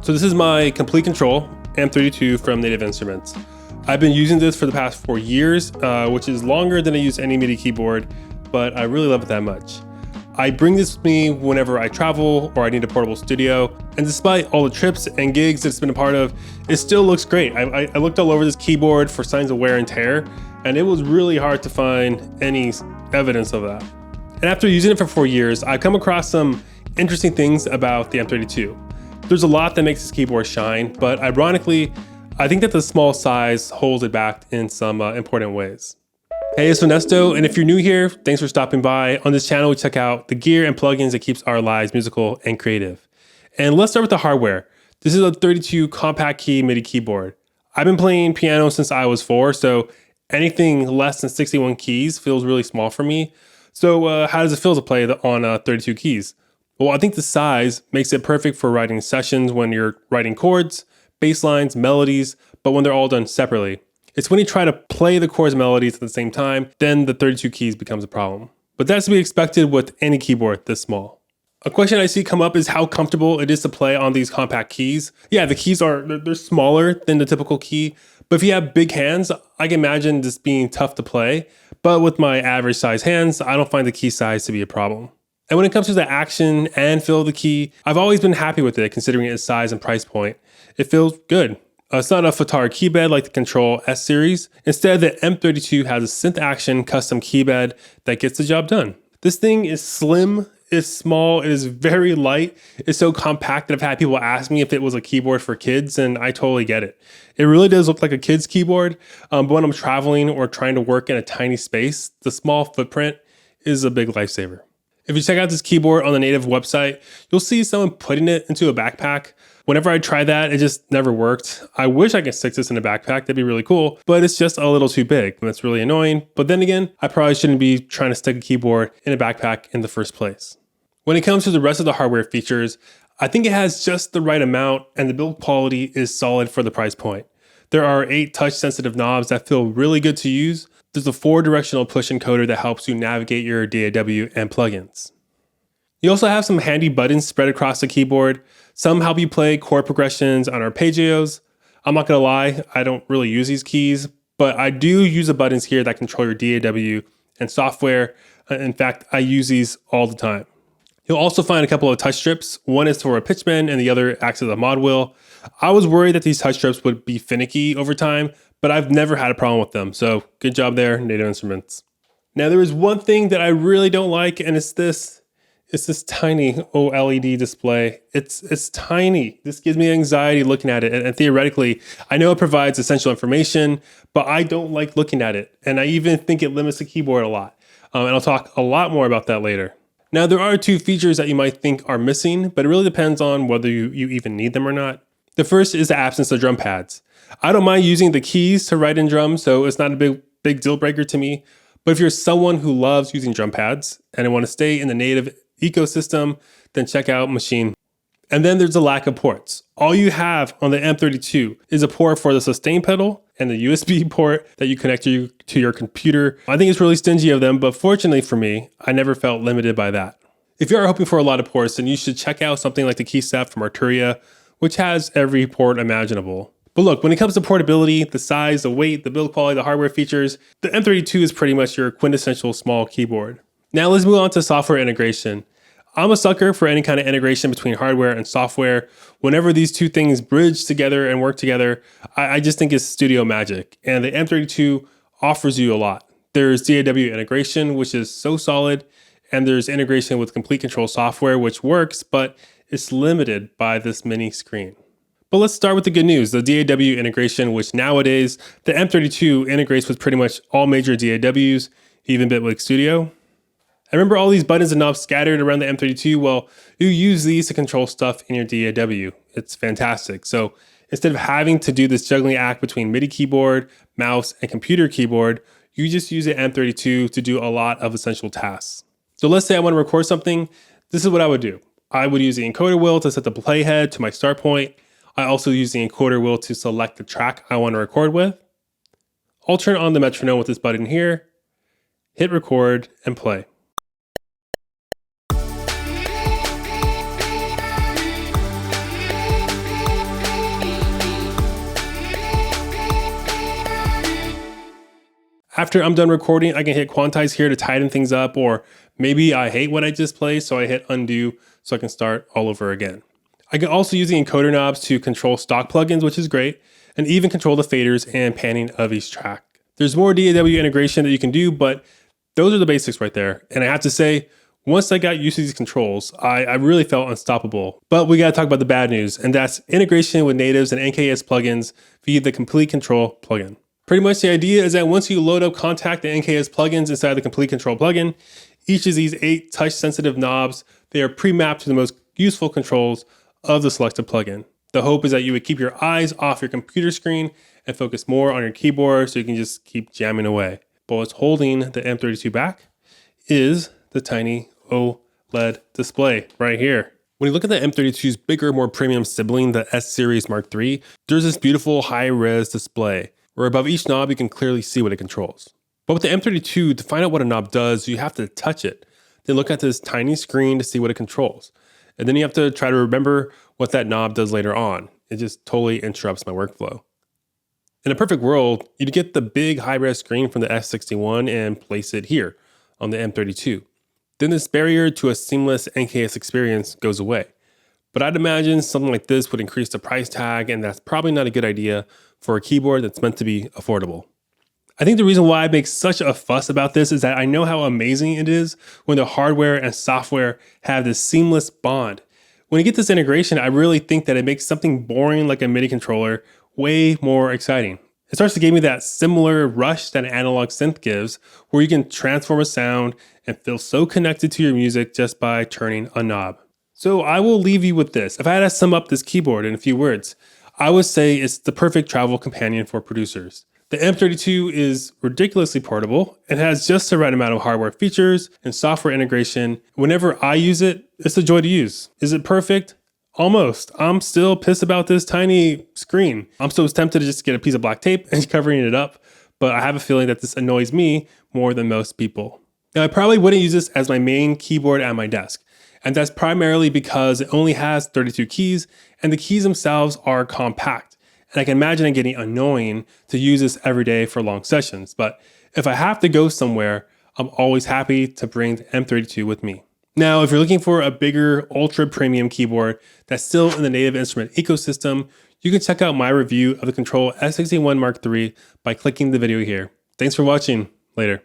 So this is my Komplete Kontrol M32 from Native Instruments. I've been using this for the past 4 years, which is longer than I use any MIDI keyboard, but I really love it that much. I bring this with me whenever I travel or I need a portable studio, and despite all the trips and gigs that it's been a part of, it still looks great. I looked all over this keyboard for signs of wear and tear, and it was really hard to find any evidence of that. And after using it for 4 years, I've come across some interesting things about the M32. There's a lot that makes this keyboard shine, but ironically, I think that the small size holds it back in some important ways. Hey, it's Onesto, and if you're new here, thanks for stopping by. On this channel, we check out the gear and plugins that keeps our lives musical and creative. And let's start with the hardware. This is a 32 compact key MIDI keyboard. I've been playing piano since I was 4, so anything less than 61 keys feels really small for me. So how does it feel to play on 32 keys? Well, I think the size makes it perfect for writing sessions when you're writing chords, bass lines, melodies, but when they're all done separately. It's when you try to play the chords and melodies at the same time, then the 32 keys becomes a problem. But that's to be expected with any keyboard this small. A question I see come up is how comfortable it is to play on these compact keys. Yeah, the keys they're smaller than the typical key, but if you have big hands, I can imagine this being tough to play. But with my average size hands, I don't find the key size to be a problem. And when it comes to the action and feel of the key, I've always been happy with it considering its size and price point. It feels good. It's not a Fatar keybed like the Kontrol S series. Instead, the M32 has a synth action custom keybed that gets the job done. This thing is slim, it's small, it is very light. It's so compact that I've had people ask me if it was a keyboard for kids, and I totally get it. It really does look like a kid's keyboard, but when I'm traveling or trying to work in a tiny space, the small footprint is a big lifesaver. If you check out this keyboard on the Native website, you'll see someone putting it into a backpack. Whenever I tried that, it just never worked. I wish I could stick this in a backpack, that'd be really cool, but it's just a little too big, and that's really annoying. But then again, I probably shouldn't be trying to stick a keyboard in a backpack in the first place. When it comes to the rest of the hardware features, I think it has just the right amount, and the build quality is solid for the price point. There are 8 touch-sensitive knobs that feel really good to use. There's a 4-directional push encoder that helps you navigate your DAW and plugins. You also have some handy buttons spread across the keyboard. Some help you play chord progressions on arpeggios. I'm not gonna lie, I don't really use these keys, but I do use the buttons here that control your DAW and software. In fact, I use these all the time. You'll also find a couple of touch strips. One is for a pitch bend and the other acts as a mod wheel. I was worried that these touch strips would be finicky over time, but I've never had a problem with them. So good job there, Native Instruments. Now there is one thing that I really don't like, and it's this tiny OLED display. It's tiny. This gives me anxiety looking at it. And theoretically, I know it provides essential information, but I don't like looking at it. And I even think it limits the keyboard a lot. And I'll talk a lot more about that later. Now there are 2 features that you might think are missing, but it really depends on whether you even need them or not. The first is the absence of drum pads. I don't mind using the keys to write in drums, so it's not a big deal breaker to me. But if you're someone who loves using drum pads and want to stay in the Native ecosystem, then check out Machine. And then there's a lack of ports. All you have on the M32 is a port for the sustain pedal and the USB port that you connect to your computer. I think it's really stingy of them, but fortunately for me, I never felt limited by that. If you are hoping for a lot of ports, then you should check out something like the KeyStep from Arturia, which has every port imaginable. But look, when it comes to portability, the size, the weight, the build quality, the hardware features, the M32 is pretty much your quintessential small keyboard. Now let's move on to software integration. I'm a sucker for any kind of integration between hardware and software. Whenever these 2 things bridge together and work together, I just think it's studio magic. And the M32 offers you a lot. There's DAW integration, which is so solid, and there's integration with Komplete Kontrol software, which works, but it's limited by this mini screen. But let's start with the good news, the DAW integration, which nowadays the M32 integrates with pretty much all major DAWs, even Bitwig Studio. I remember all these buttons and knobs scattered around the M32. Well, you use these to control stuff in your DAW. It's fantastic. So instead of having to do this juggling act between MIDI keyboard, mouse, and computer keyboard, you just use the M32 to do a lot of essential tasks. So let's say I want to record something. This is what I would do. I would use the encoder wheel to set the playhead to my start point. I also use the encoder wheel to select the track I want to record with. I'll turn on the metronome with this button here, hit record, and play. After I'm done recording, I can hit quantize here to tighten things up, or maybe I hate what I just played, so I hit undo so I can start all over again. I can also use the encoder knobs to control stock plugins, which is great, and even control the faders and panning of each track. There's more DAW integration that you can do, but those are the basics right there. And I have to say, once I got used to these controls, I really felt unstoppable. But we gotta talk about the bad news, and that's integration with natives and NKS plugins via the Komplete Kontrol plugin. Pretty much the idea is that once you load up Contact and NKS plugins inside the Komplete Kontrol plugin, each of these 8 touch-sensitive knobs, they are pre-mapped to the most useful controls of the selected plugin. The hope is that you would keep your eyes off your computer screen and focus more on your keyboard so you can just keep jamming away. But what's holding the M32 back is the tiny OLED display right here. When you look at the M32's bigger, more premium sibling, the S Series Mark III, there's this beautiful high-res display where above each knob you can clearly see what it controls. But with the M32, to find out what a knob does, you have to touch it. Then look at this tiny screen to see what it controls. And then you have to try to remember what that knob does later on. It just totally interrupts my workflow. In a perfect world, you'd get the big high-res screen from the S61 and place it here on the M32. Then this barrier to a seamless NKS experience goes away. But I'd imagine something like this would increase the price tag, and that's probably not a good idea for a keyboard that's meant to be affordable. I think the reason why I make such a fuss about this is that I know how amazing it is when the hardware and software have this seamless bond. When you get this integration, I really think that it makes something boring like a MIDI controller way more exciting. It starts to give me that similar rush that an analog synth gives, where you can transform a sound and feel so connected to your music just by turning a knob. So I will leave you with this. If I had to sum up this keyboard in a few words, I would say it's the perfect travel companion for producers. The M32 is ridiculously portable and has just the right amount of hardware features and software integration. Whenever I use it, it's a joy to use. Is it perfect? Almost. I'm still pissed about this tiny screen. I'm so tempted to just get a piece of black tape and covering it up, but I have a feeling that this annoys me more than most people. Now, I probably wouldn't use this as my main keyboard at my desk, and that's primarily because it only has 32 keys, and the keys themselves are compact. And I can imagine it getting annoying to use this every day for long sessions, but if I have to go somewhere, I'm always happy to bring the M32 with me. Now, if you're looking for a bigger, ultra premium keyboard that's still in the native instrument ecosystem, you can check out my review of the Kontrol S61 Mark III by clicking the video here. Thanks for watching. Later.